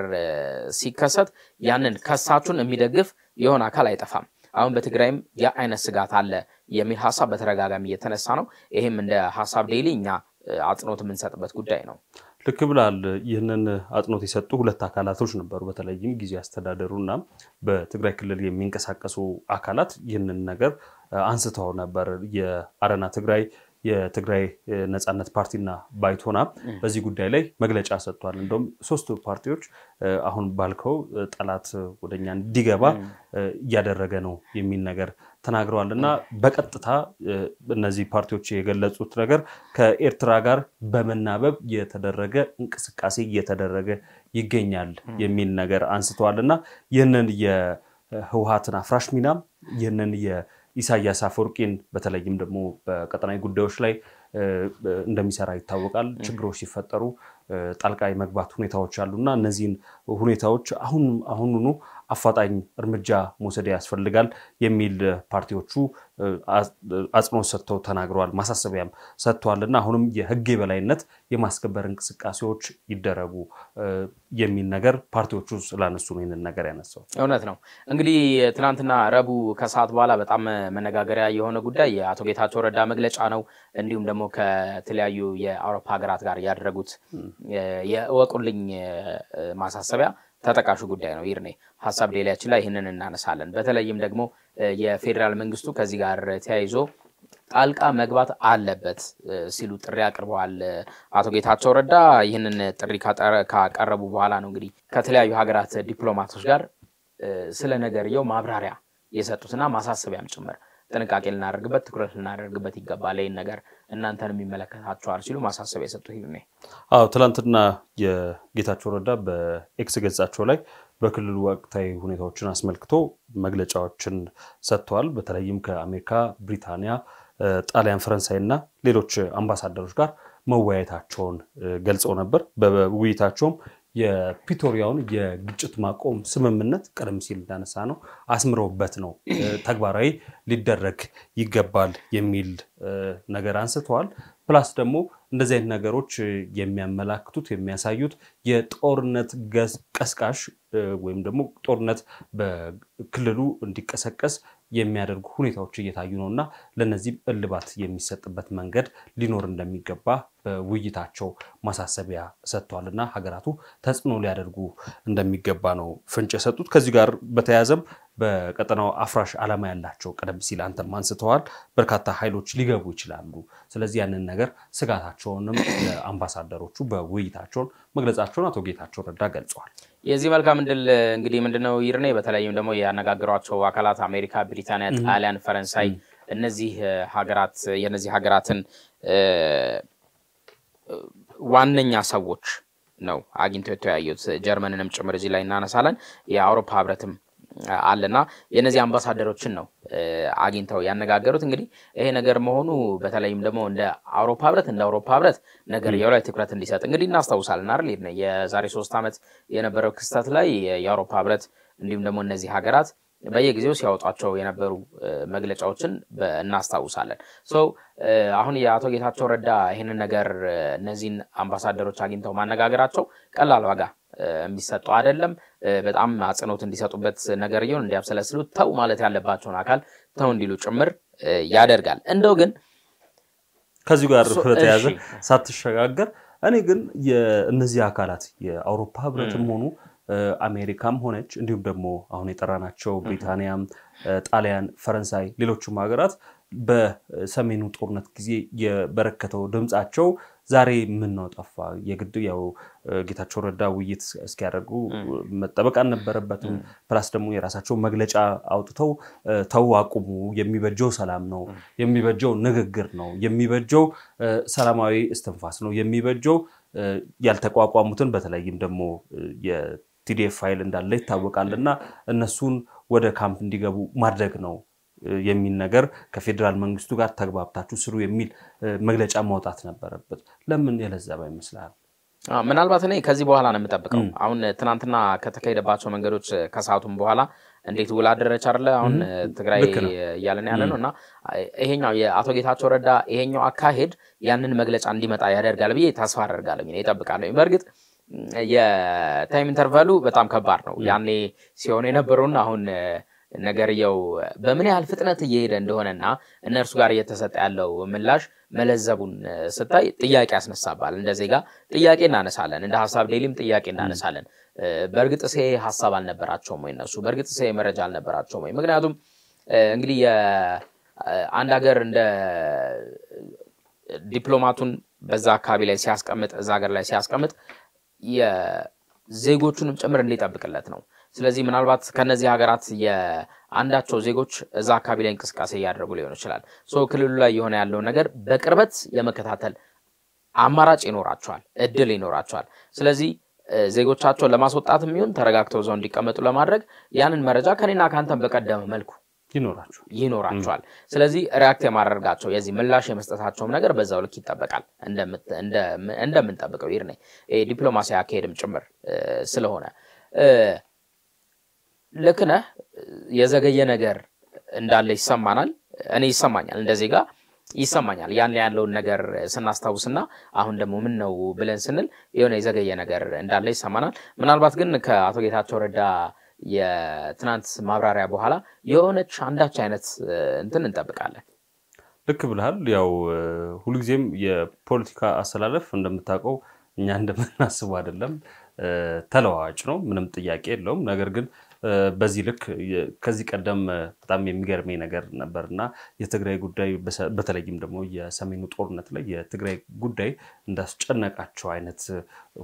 ሲከሰት ያንን ከሳቹን የሚደግፍ የሆነ አካል አይጠፋም አሁን በትግራይም ያ አይነት ስጋት አለ የሚል ሐሳብ በተረጋጋሚ እየተነሳ ነው ይሄም እንደ ሐሳብ ዴይሊ እኛ አጽንኦት የምንሰጥበት ጉዳይ ነው ልክ ብላል ይህንን አጽንኦት የሰጡ ሁለት አካላቶች ነበሩ በተለይም ጊዜ አስተዳደሩና በትግራይ ክልል የሚንቀሳቀሱ አካላት ይህንን ነገር አንስተው ነበር የአረና ትግራይ የትግራይ ነጻነት ፓርቲና ባይቶና በዚህ ጉዳይ ላይ መግለጫ ሰጥቷል እንደም ሶስቱ ፓርቲዎች አሁን ባልከው ጠላት ወደኛ እንዲገባ ያደረገ ነው የሚል ነገር ተናግረዋልና በቀጥታ እነዚህ ፓርቲዎች የገለጹት ነገር ከኤርትራ ጋር በመናበብ የተደረገ እንቅስቃሴ እየተደረገ ይገኛል የሚል ነገር አንስተዋልና ይህንን የህወሓትን አፍራሽ ሚና ይህንን ኢሳያስ አፈወርቂን በተለይም ደግሞ በቀጠናዊ ጉዳዮች ላይ እንደሚሰራ ይታወቃል ችግሮች ሲፈጠሩ ጣልቃ የመግባት ሁኔታዎች አሉና እነዚህን ሁኔታዎች አሁኑኑ አፋጣኝ እርምጃ መውሰድ ያስፈልጋል የሚል ፓርቲዎቹ አጽንኦት ሰጥተው ተናግረዋል ማሳሰቢያም ሰጥተዋልና አሁንም የህግ የበላይነት የማስከበር እንቅስቃሴዎች ይደረጉ የሚል ነገር ፓርቲዎቹ ስላነሱ ነው ይሄን ነገር ያነሳው እውነት ነው እንግዲህ ትናንትና ረቡዕ ከሰዓት በኋላ በጣም መነጋገሪያ የሆነ ጉዳይ የአቶ ጌታቸው ረዳ መግለጫ ነው እንዲሁም ደግሞ ከተለያዩ የአውሮፓ ሀገራት ጋር ያደረጉት የወቁልኝ ማሳሰቢያ ተጠቃሹ ጉዳይ ነው ይርኔ ሐሳብ ሌላችን ላይ ይሄንን እናነሳለን በተለይም ደግሞ የፌደራል መንግስቱ ከዚህ ጋር ተያይዞ ጣልቃ መግባት አለበት ሲሉ ጥሪ አቅርበዋል አቶ ጌታቸው ረዳ ይሄንን ጥሪ ካቀረቡ በኋላ ነው እንግዲህ ከተለያዩ ሀገራት ዲፕሎማቶች ጋር ስለ ነገርየው ማብራሪያ የሰጡትና ማሳሰቢያም ጭምር ጥንቃቄ ልናደርግበት ትኩረት ልናደርግበት ይገባል ይሄን ነገር እናንተን የሚመለከታቸዋል ሲሉ ማሳሰቢያ የሰጡት ይሄኔ ትላንትና የጌታቸው ረዳ በኤክስ ገጻቸው ላይ በክልሉ ወቅታዊ ሁኔታዎችን አስመልክቶ መግለጫዎችን ሰጥተዋል በተለይም ከአሜሪካ ብሪታንያ ጣሊያን ፈረንሳይና ሌሎች አምባሳደሮች ጋር መወያየታቸውን ገልጸው ነበር በውይይታቸውም የፕሪቶሪያውን የግጭት ማቆም ስምምነት ቀደም ሲል እንዳነሳ ነው አስምረውበት ነው ተግባራዊ ሊደረግ ይገባል የሚል ነገር አንስተዋል ፕላስ ደግሞ እንደዚህ አይነት ነገሮች የሚያመላክቱት የሚያሳዩት የጦርነት ቀስቃሽ ወይም ደግሞ ጦርነት በክልሉ እንዲቀሰቀስ የሚያደርጉ ሁኔታዎች እየታዩ ነውና ለነዚህ እልባት የሚሰጥበት መንገድ ሊኖር እንደሚገባ በውይይታቸው ማሳሰቢያ ሰጥቷልና ሀገራቱ ተጽዕኖ ሊያደርጉ እንደሚገባ ነው ፍንጭ የሰጡት ከዚህ ጋር በተያያዘም በቀጠናው አፍራሽ ዓላማ ያላቸው ቀደም ሲል አንተም አንስተዋል በርካታ ኃይሎች ሊገቡ ይችላሉ ስለዚህ ያንን ነገር ስጋታቸውንም ለአምባሳደሮቹ በውይይታቸው መግለጻቸውን አቶ ጌታቸው ረዳ ገልጸዋል የዚህ መልካም እንድል እንግዲህ ምንድነው ይርኔ በተለይም ደግሞ ያነጋገሯቸው አካላት አሜሪካ ብሪታንያ ጣሊያን ፈረንሳይ እነዚህ ሀገራት የነዚህ ሀገራትን ዋነኛ ሰዎች ነው አግኝተው የተያዩት ጀርመንንም ጭምር እዚህ ላይ እናነሳለን የአውሮፓ ህብረትም አለና የነዚህ አምባሳደሮችን ነው አግኝተው ያነጋገሩት እንግዲህ ይሄ ነገር መሆኑ በተለይም ደግሞ እንደ አውሮፓ ህብረት ነገር የላይ ትኩረት እንዲሰጥ እንግዲህ እናስተውሳለን አይደል የዛሬ 3 አመት የነበረው ክስተት ላይ የአውሮፓ ህብረት እንዲሁም ደግሞ እነዚህ ሀገራት በየጊዜው ሲያወጣቸው የነበሩ መግለጫዎችን እናስተውሳለን አሁን የአቶ ጌታቸው ረዳ ይሄንን ነገር እነዚህን አምባሳደሮች አግኝተው ማነጋገራቸው ቀላል ዋጋ የሚሰጠው አይደለም በጣም አጽንኦት እንዲሰጡበት ነገር ይሁን እንዲያብሰለስሉ ተው ማለት ያለባቸውን አካል ተው እንዲሉ ጭምር ያደርጋል እንደው ግን ከዚህ ጋር በተያያዘ ሳትሸጋገር እኔ ግን የእነዚህ አካላት የአውሮፓ ህብረትም ሆኑ አሜሪካም ሆነች እንዲሁም ደግሞ አሁን የጠራናቸው ብሪታንያም ጣሊያን ፈረንሳይ ሌሎችም ሀገራት በሰሜኑ ጦርነት ጊዜ የበረከተው ድምጻቸው ዛሬ ምን ነው ጠፋ የግድ ያው ጌታቸው ረዳ ውይይት እስኪያደርጉ መጠበቅ አልነበረበትም ፕላስ ደግሞ የራሳቸው መግለጫ አውጥተው ተዋቁሙ የሚበጀው ሰላም ነው የሚበጀው ንግግር ነው የሚበጀው ሰላማዊ እስትንፋስ ነው የሚበጀው ያልተቋቋሙትን በተለይም ደግሞ የቲዲኤፍ ፋይል እንዳለ ይታወቃልና እነሱን ወደ ካምፕ እንዲገቡ ማድረግ ነው የሚል ነገር ከፌደራል መንግስቱ ጋር ተግባብታችሁ ስሩ የሚል መግለጫ ማውጣት ነበረበት ለምን የለዘባ ይመስላል ምናልባት እኔ ከዚህ በኋላ ነው የምጠብቀው አሁን ትናንትና ከተካሄደባቸው መንገዶች ከሰዓቱም በኋላ እንዴት ውላደረች አይደለ አሁን ትግራይ ያለን ያለነውና ይሄኛው የአቶ ጌታቸው ረዳ ይሄኛው አካሄድ ያንን መግለጫ እንዲመጣ ያደርጋል ብዬ ተስፋ አደርጋለሁ እኔ እጠብቃለሁ በርግጥ የታይም ኢንተርቫሉ በጣም ከባድ ነው ያኔ ሲሆን የነበረውና አሁን ነገርየው በምን ያህል ፍጥነት እየሄደ እንደሆነና እነርሱ ጋር እየተሰጠ ያለው ምላሽ መለዘቡን ስታይ ጥያቄ ያስነሳባል እንደዚህ ጋር ጥያቄ እናነሳለን እንደ ሐሳብ ዴሊም ጥያቄ እናነሳለን በርግጥ ሐሳብ አልነበራቸውም ወይ እነሱ በርግጥ መረጃ አልነበራቸውም ወይ ምክንያቱም እንግዲህ አንድ ሀገር እንደ ዲፕሎማቱን በዛ አካባቢ ላይ ሲያስቀምጥ እዛ ሀገር ላይ ሲያስቀምጥ የዜጎቹንም ጭምር እንዲጠብቅለት ነው ስለዚህ ምናልባት ከነዚህ ሀገራት የአንዳቸው ዜጎች እዛ አካባቢ ላይ እንቅስቃሴ ያደርጉ ሊሆን ይችላል ክልሉ ላይ የሆነ ያለው ነገር በቅርበት የመከታተል አማራጭ ይኖራቸዋል እድል ይኖራቸዋል ስለዚህ ዜጎቻቸው ለማስወጣትም ይሁን ተረጋግተው ዘው እንዲቀመጡ ለማድረግ ያንን መረጃ ከኔና ካንተም በቀደመ መልኩ ይኖራቸዋል ስለዚህ ሪአክት የማድረጋቸው የዚህ ምላሽ የመስጠታቸው ነገር በዛው ልክ ይጠበቃል እንደምንጠብቀው ይርኔ ዲፕሎማሲ አካሄድም ጭምር ስለሆነ ለከነ የዘገየ ነገር እንዳለ ይሰማናል እኔ ይሰማኛል እንደዚህ ጋር ይሰማኛል ያን ያለው ነገር ስናስተውስና አሁን ደግሞ ምን ነው ብለን ስንል የሆነ የዘገየ ነገር እንዳለ ይሰማናል ምናልባት ግን ከአቶ ጌታቸው ረዳ የትናንት ማብራሪያ በኋላ የሆነች አንዳች አይነት እንትን እንጠብቃለን ልክ ብለሃል ያው ሁሉ ጊዜም የፖለቲካ አሰላለፍ እንደምታውቀው እኛ እንደምናስበው አይደለም ተለዋዋጭ ነው ምንም ጥያቄ የለውም ነገር ግን በዚህ ልክ ከዚህ ቀደም በጣም የሚገርመኝ ነገር ነበርና የትግራይ ጉዳይ በተለይም ደግሞ የሰሜኑ ጦርነት ላይ የትግራይ ጉዳይ እንዳስጨነቃቸው አይነት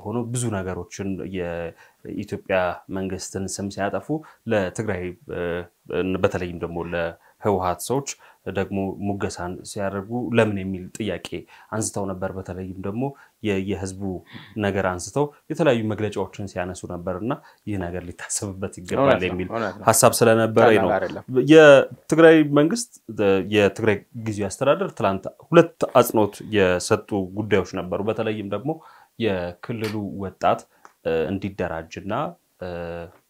ሆኖ ብዙ ነገሮችን የኢትዮጵያ መንግስትን ስም ሲያጠፉ ለትግራይ በተለይም ደግሞ ለህወሓት ሰዎች ደግሞ ሙገሳን ሲያደርጉ ለምን የሚል ጥያቄ አንስተው ነበር በተለይም ደግሞ የህዝቡ ነገር አንስተው የተለያዩ መግለጫዎችን ሲያነሱ ነበርና ይህ ነገር ሊታሰብበት ይገባል የሚል ሐሳብ ስለነበረ ነው የትግራይ መንግስት የትግራይ ጊዜያዊ አስተዳደር ትላንት ሁለት አጽንኦት የሰጡ ጉዳዮች ነበሩ በተለይም ደግሞ የክልሉ ወጣት እንዲደራጅና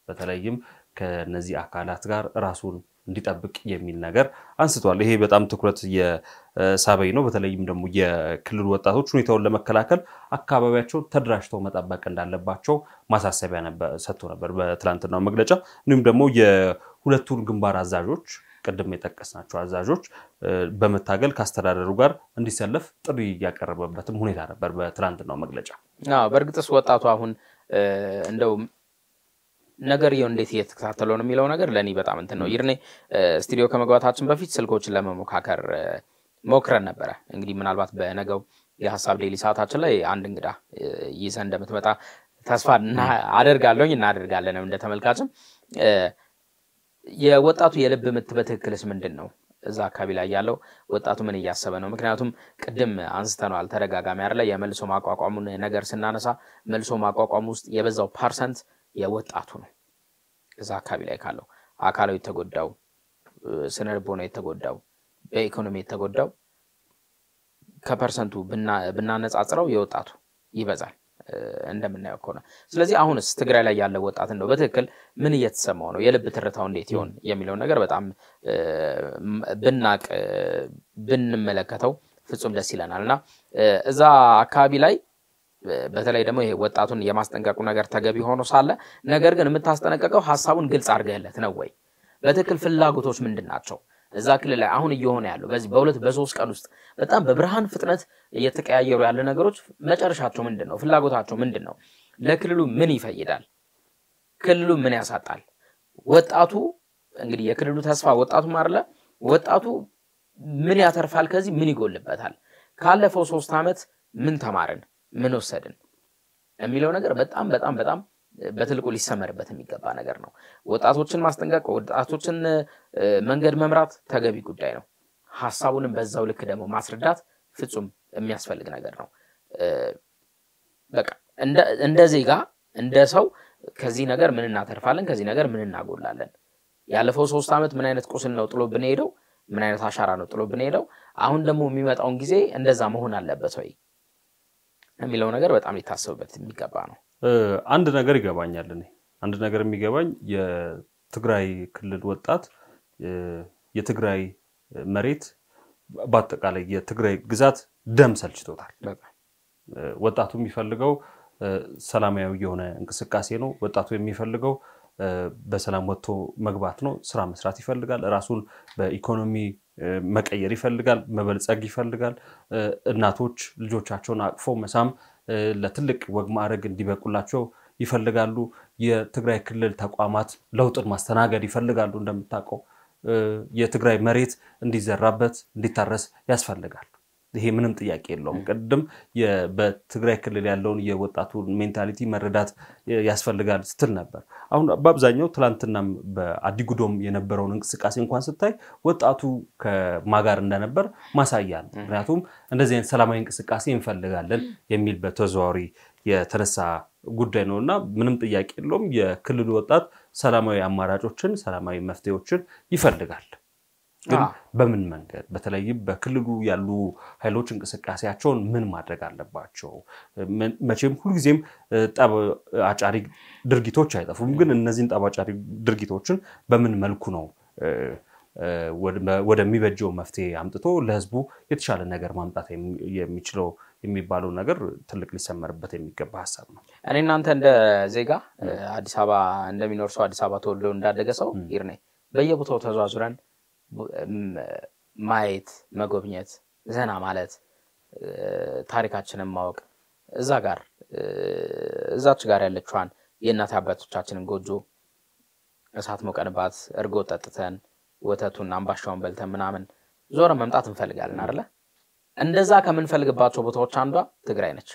በተለይም ከነዚህ አካላት ጋር ራሱን እንዲጠብቅ የሚል ነገር አንስቷል ይሄ በጣም ትኩረት የሳበይ ነው በተለይም ደግሞ የክልሉ ወጣቶች ሁኔታውን ለመከላከል አካባቢያቸው ተደራጅተው መጠበቅ እንዳለባቸው ማሳሰቢያ ሰጥቶ ነበር በትላንትናው መግለጫ እንዲሁም ደግሞ የሁለቱን ግንባር አዛዦች ቀደም የጠቀስናቸው አዛዦች በመታገል ካስተዳደሩ ጋር እንዲሰለፍ ጥሪ ያቀረበበትም ሁኔታ ነበር በትላንትናው መግለጫ በእርግጥስ ወጣቱ አሁን እንደው ነገር እንዴት እየተከታተለው ነው የሚለው ነገር ለኔ በጣም እንትን ነው ይርኔ ስቱዲዮ ከመግባታችን በፊት ስልኮችን ለመሞካከር ሞክረን ነበር እንግዲህ ምናልባት በነገው የሐሳብ ዴሊ ሰዓታችን ላይ አንድ እንግዳ ይዘን እንደምትመጣ ተስፋ እናደርጋለን እንደተመልካችም የወጣቱ የልብ ምት በትክክልስ ምንድነው እዛ አካባቢ ላይ ያለው ወጣቱ ምን እያሰበ ነው ምክንያቱም ቅድም አንስተናል ተረጋጋሚ አይደለ የመልሶ ማቋቋሙን ነገር ስናነሳ መልሶ ማቋቋሙ ውስጥ የበዛው ፐርሰንት የወጣቱ ነው እዛ አካባቢ ላይ ካለው አካላዊ ተጎዳው ስነልቦና የተጎዳው በኢኮኖሚ የተጎዳው ከፐርሰንቱ ብናነጻጽረው የወጣቱ ይበዛል እንደምናየው ከሆነ ስለዚህ አሁንስ ትግራይ ላይ ያለው ወጣት እንደው በትክክል ምን እየተሰማው ነው የልብ ትርታው እንዴት ይሆን የሚለው ነገር በጣም ብንመለከተው ፍጹም ደስ ይለናልና እዛ አካባቢ ላይ በተለይ ደግሞ ይሄ ወጣቱን የማስጠንቀቁ ነገር ተገቢ ሆኖ ሳለ ነገር ግን የምታስጠነቀቀው ሐሳቡን ግልጽ አድርገህለት ነው ወይ በትክክል ፍላጎቶች ምንድናቸው እዛ ክልል ላይ አሁን እየሆነ ያለው በዚህ በሁለት በሶስት ቀን ውስጥ በጣም በብርሃን ፍጥነት እየተቀያየሩ ያለ ነገሮች መጨረሻቸው ምንድነው ፍላጎታቸው ምንድነው ለክልሉ ምን ይፈይዳል ክልሉ ምን ያሳጣል ወጣቱ እንግዲህ የክልሉ ተስፋ ወጣቱ ማርለ ወጣቱ ምን ያተርፋል ከዚህ ምን ይጎልበታል ካለፈው 3 አመት ምን ተማርን ምን ወሰድን የሚለው ነገር በጣም በትልቁ ሊሰመርበት የሚገባ ነገር ነው ወጣቶችን ማስጠንቀቅ ወጣቶችን መንገድ መምራት ተገቢ ጉዳይ ነው ሐሳቡንም በዛው ልክ ደግሞ ማስረዳት ፍጹም የሚያስፈልግ ነገር ነው በቃ እንደ ዜጋ እንደ ሰው ከዚህ ነገር ምን እናተርፋለን ከዚህ ነገር ምን እናጎላለን ያለፈው 3 አመት ምን አይነት ቁስል ነው ጥሎብን ሄደው ምን አይነት አሻራ ነው ጥሎብን ሄደው አሁን ደግሞ የሚመጣውን ጊዜ እንደዛ መሆን አለበት ወይ የሚለው ነገር በጣም ሊታሰብበት የሚገባ ነው አንድ ነገር ይገባኛል እኔ አንድ ነገር የሚገባኝ የትግራይ ክልል ወጣት የትግራይ መሬት በአጠቃላይ የትግራይ ግዛት ደም ሰልችቶታል ወጣቱ የሚፈልገው ሰላማዊ የሆነ እንቅስቃሴ ነው ወጣቱ የሚፈልገው በሰላም ወጥቶ መግባት ነው ስራ መስራት ይፈልጋል ራሱን በኢኮኖሚ መቀየር ይፈልጋል መበልጸግ ይፈልጋል እናቶች ልጆቻቸውን አቅፎ መሳም ለትልቅ ወግ ማዕረግ እንዲበቁላቸው ይፈልጋሉ የትግራይ ክልል ተቋማት ለውጥን ማስተናገድ ይፈልጋሉ እንደምታውቀው የትግራይ መሬት እንዲዘራበት እንዲታረስ ያስፈልጋል ይሄ ምንም ጥያቄ የለውም ቀደም በትግራይ ክልል ያለውን የወጣቱ ሜንታሊቲ መረዳት ያስፈልጋል ስትል ነበር አሁን በአብዛኛው ትላንትና በአዲጉዶም የነበረውን እንቅስቃሴ እንኳን ስታይ ወጣቱ ከማጋር እንደነበር ማሳያ ነው ምክንያቱም እንደዚህ አይነት ሰላማዊ እንቅስቃሴ እንፈልጋለን የሚል በተዘዋዋሪ የተነሳ ጉዳይ ነውና ምንም ጥያቄ የለውም የክልሉ ወጣት ሰላማዊ አማራጮችን ሰላማዊ መፍትሄዎችን ይፈልጋል ግን በምን መንገድ በተለይም በክልሉ ያሉ ኃይሎች እንቅስቃሴያቸውን ምን ማድረግ አለባቸው? መቼም ሁልጊዜም ጠብ አጫሪ ድርጊቶች አይጠፉም። ግን እነዚህን ጠብ አጫሪ ድርጊቶችን በምን መልኩ ነው ወደሚበጀው መፍትሄ አምጥቶ ለህዝቡ የተሻለ ነገር ማምጣት የሚችለው የሚባለው ነገር ትልቅ ሊሰመርበት የሚገባ ሐሳብ ነው። እኔ እናንተ እንደ ዜጋ አዲስ አበባ እንደሚኖር ሰው አዲስ አበባ ተወልዶ እንዳደገ ሰው ይርኔ በየቦታው ተዟዙረን ማየት መጎብኘት ዘና ማለት ታሪካችንን ማወቅ እዛች ጋር ያለችዋን የእናት አባቶቻችንን ጎጆ እሳት ሞቀንባት እርጎ ጠጥተን ወተቱን አምባሻውን በልተን ምናምን ዞረ መምጣት እንፈልጋለን አይደለ? እንደዛ ከምንፈልግባቸው ቦታዎች አንዷ ትግራይ ነች።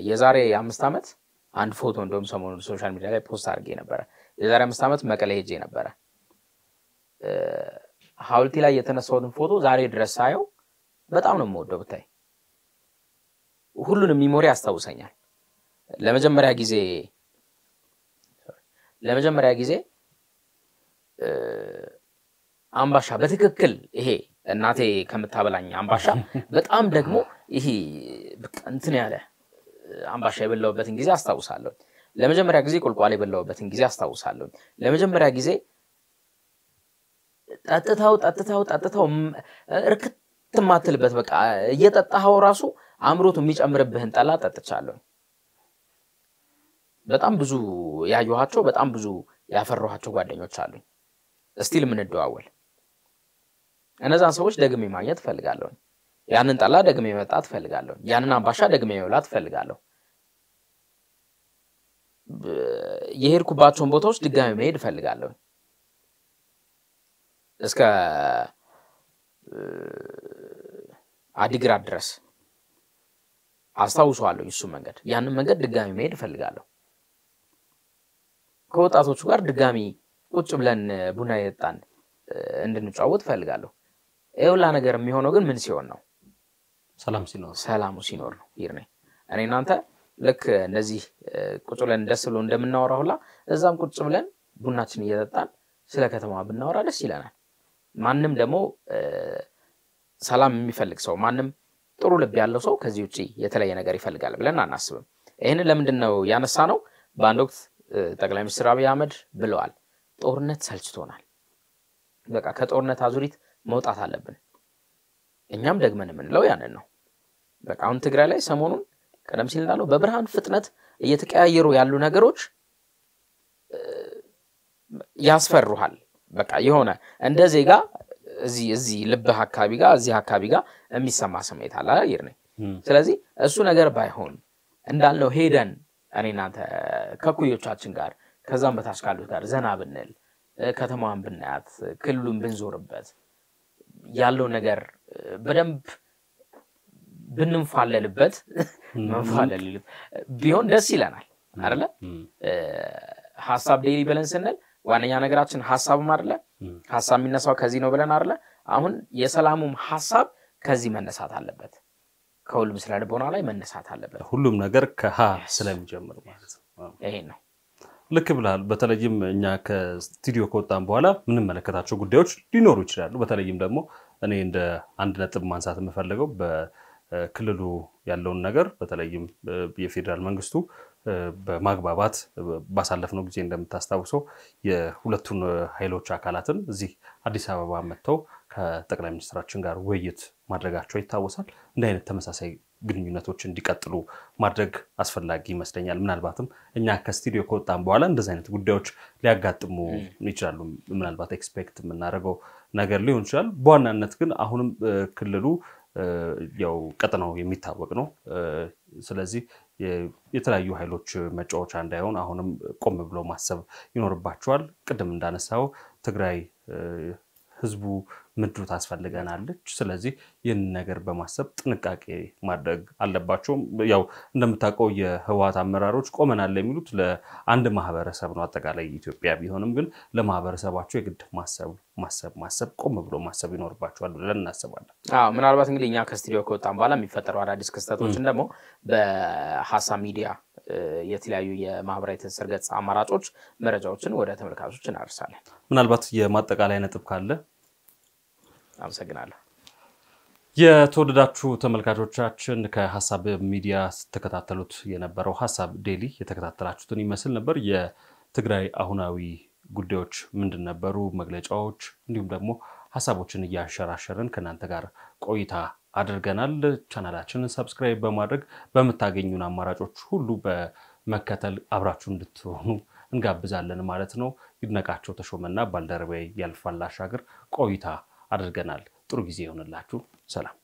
የዛሬ 5 ዓመት አንድ ፎቶ እንደውም ሰሞኑን ሶሻል ሚዲያ ላይ ፖስት አድርጌ ነበር። የዛሬ 5 ዓመት መቀሌ ሄጄ ነበር። ሐውልቲ ላይ የተነሳውን ፎቶ ዛሬ ድረስ ሳየው በጣም ነው የምወደው። ብታይ ሁሉንም ሚሞሪ ያስታውሰኛል። ለመጀመሪያ ጊዜ አምባሻ በትክክል ይሄ እናቴ ከምታበላኝ አምባሻ በጣም ደግሞ ይሄ እንትን ያለ አምባሻ የበላውበትን ጊዜ አስታውሳለሁ። ለመጀመሪያ ጊዜ ቁልቋል የበላውበትን ጊዜ አስታውሳለሁ። ለመጀመሪያ ጊዜ ጠጥታው እርክት ማትልበት በቃ እየጠጣኸው ራሱ አምሮቱ የሚጨምርብህን ጠላ ጠጥቻለሁ። በጣም ብዙ ያዩዋቸው በጣም ብዙ ያፈራኋቸው ጓደኞች አሉኝ። እስቲል ምን እንደዋወል እነዛን ሰዎች ደግሜ ማግኘት ፈልጋለሁ። ያንን ጠላ ደግሜ መጣት ፈልጋለሁ። ያንን አምባሻ ደግሜ መብላት ፈልጋለሁ። የሄድኩባቸውን ቦታዎች ድጋሚ መሄድ ፈልጋለሁ። እስከ አዲግራት ድረስ አስታውሳለሁ እሱ መንገድ። ያንን መንገድ ድጋሚ መሄድ ፈልጋለሁ። ከወጣቶቹ ጋር ድጋሚ ቁጭ ብለን ቡና የጠጣን እንድንጫወት ፈልጋለሁ። ይኸውላ ነገር የሚሆነው ግን ምን ሲሆን ነው? ሰላሙ ሲኖር ነው። ይርኔ እኔ እናንተ ልክ እነዚህ ቁጭ ብለን ደስ ብሎ እንደምናወራው ሁላ እዛም ቁጭ ብለን ቡናችን እየጠጣን ስለ ከተማዋ ብናወራ ደስ ይለናል። ማንም ደግሞ ሰላም የሚፈልግ ሰው ማንም ጥሩ ልብ ያለው ሰው ከዚህ ውጪ የተለየ ነገር ይፈልጋል ብለን አናስብም። ይሄንን ለምንድን ነው ያነሳነው? በአንድ ወቅት ጠቅላይ ሚኒስትር አብይ አህመድ ብለዋል፣ ጦርነት ሰልችቶናል። በቃ ከጦርነት አዙሪት መውጣት አለብን። እኛም ደግመን የምንለው ያንን ነው። በቃ አሁን ትግራይ ላይ ሰሞኑን ቀደም ሲል እንዳለው በብርሃን ፍጥነት እየተቀያየሩ ያሉ ነገሮች ያስፈሩሃል። በቃ የሆነ እንደ ዜጋ እዚህ ልብህ አካባቢ ጋር እዚህ አካባቢ ጋር የሚሰማ ስሜት አለ አይደል? ስለዚህ እሱ ነገር ባይሆን እንዳልነው ሄደን እኔ እናንተ ከኩዮቻችን ጋር ከዛም በታች ካሉት ጋር ዘና ብንል ከተማዋን ብናያት ክልሉን ብንዞርበት ያለው ነገር በደንብ ብንፋለልበት መንፋለል ቢሆን ደስ ይለናል አይደል? ሐሳብ ዴሊ ብለን ስንል ዋነኛ ነገራችን ሐሳብም አይደለ? ሐሳብ የሚነሳው ከዚህ ነው ብለን አይደለ? አሁን የሰላሙም ሐሳብ ከዚህ መነሳት አለበት። ከሁሉም ስለ ልቦና ላይ መነሳት አለበት። ሁሉም ነገር ከሃ ስለሚጀምር ማለት ነው። ይሄ ነው ልክ ብላል። በተለይም እኛ ከስቱዲዮ ከወጣን በኋላ ምን መለከታቸው ጉዳዮች ሊኖሩ ይችላሉ። በተለይም ደግሞ እኔ እንደ አንድ ነጥብ ማንሳት የምፈልገው በክልሉ ያለውን ነገር በተለይም የፌደራል መንግስቱ በማግባባት ባሳለፍነው ጊዜ እንደምታስታውሰው የሁለቱን ኃይሎች አካላትን እዚህ አዲስ አበባ መጥተው ከጠቅላይ ሚኒስትራችን ጋር ውይይት ማድረጋቸው ይታወሳል። እንደ አይነት ተመሳሳይ ግንኙነቶች እንዲቀጥሉ ማድረግ አስፈላጊ ይመስለኛል። ምናልባትም እኛ ከስቱዲዮ ከወጣን በኋላ እንደዚህ አይነት ጉዳዮች ሊያጋጥሙ ይችላሉ። ምናልባት ኤክስፔክት የምናደርገው ነገር ሊሆን ይችላል። በዋናነት ግን አሁንም ክልሉ ያው ቀጠናው የሚታወቅ ነው። ስለዚህ የተለያዩ ኃይሎች መጫወቻ እንዳይሆን አሁንም ቆም ብሎ ማሰብ ይኖርባቸዋል። ቅድም እንዳነሳው ትግራይ ህዝቡ ምድሩ ታስፈልገናለች። ስለዚህ ይህን ነገር በማሰብ ጥንቃቄ ማድረግ አለባቸው። ያው እንደምታውቀው የህወሓት አመራሮች ቆመናል የሚሉት ለአንድ ማህበረሰብ ነው አጠቃላይ ኢትዮጵያ ቢሆንም ግን ለማህበረሰባቸው የግድ ማሰብ ቆም ብሎ ማሰብ ይኖርባቸዋል ብለን እናስባለን። ምናልባት እንግዲህ እኛ ከስቱዲዮ ከወጣን በኋላ የሚፈጠሩ አዳዲስ ክስተቶችን ደግሞ በሐሳብ ሚዲያ የተለያዩ የማህበራዊ ትስስር ገጽ አማራጮች መረጃዎችን ወደ ተመልካቾች እናደርሳለን። ምናልባት የማጠቃለያ ነጥብ ካለ? አመሰግናለሁ። የተወደዳችሁ ተመልካቾቻችን ከሐሳብ ሚዲያ ስትከታተሉት የነበረው ሐሳብ ዴይሊ የተከታተላችሁትን ይመስል ነበር። የትግራይ አሁናዊ ጉዳዮች ምንድን ነበሩ፣ መግለጫዎች እንዲሁም ደግሞ ሐሳቦችን እያንሸራሸርን ከናንተ ጋር ቆይታ አድርገናል። ቻናላችንን ሰብስክራይብ በማድረግ በመታገኙን አማራጮች ሁሉ በመከተል አብራችሁ እንድትሆኑ እንጋብዛለን ማለት ነው። ይድነቃቸው ተሾመና ባልደረባዬ ያልፋል አሻገር ቆይታ አድርገናል። ጥሩ ጊዜ ይሆንላችሁ። ሰላም።